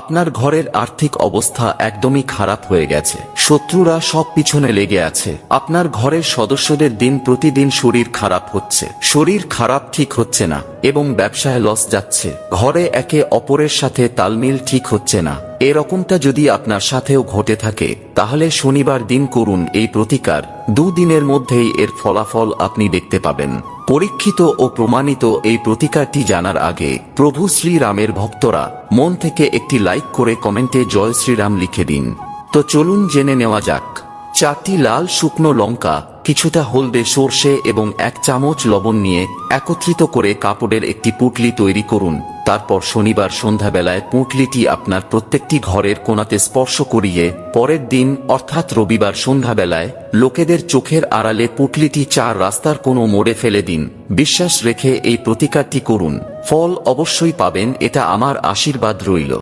আপনার ঘরের আর্থিক অবস্থা একদমই খারাপ হয়ে গেছে, শত্রুরা সব পিছনে লেগে আছে। আপনার ঘরের সদস্যদের দিন প্রতিদিন শরীর খারাপ হচ্ছে, শরীর খারাপ ঠিক হচ্ছে না এবং ব্যবসায় লস যাচ্ছে। ঘরে একে অপরের সাথে তালমিল ঠিক হচ্ছে না। এরকমটা যদি আপনার সাথেও ঘটে থাকে তাহলে শনিবার দিন করুন এই প্রতিকার। 2 দিনের মধ্যেই এর ফলাফল আপনি দেখতে পাবেন। পরীক্ষিত ও প্রমাণিত এই প্রতিকারটি জানার আগে প্রভু শ্রীরামের ভক্তরা মন থেকে একটি লাইক করে কমেন্টে জয় শ্রীরাম লিখে দিন। তো চলুন জেনে নেওয়া যাক। 4টি লাল শুকনো লঙ্কা, কিছুটা হলদে সর্ষে এবং 1 চামচ লবণ নিয়ে একত্রিত করে কাপড়ের একটি পুঁটলি তৈরি করুন। তারপর শনিবার সন্ধ্যাবেলায় পুঁটলিটি আপনার প্রত্যেকটি ঘরের কোণাতে স্পর্শ করিয়ে পরের দিন অর্থাৎ রবিবার সন্ধ্যাবেলায় লোকেদের চোখের আড়ালে পুঁটলিটি 4 রাস্তার কোনো মোড়ে ফেলে দিন। বিশ্বাস রেখে এই প্রতিকারটি করুন, ফল অবশ্যই পাবেন, এটা আমার আশীর্বাদ রইল।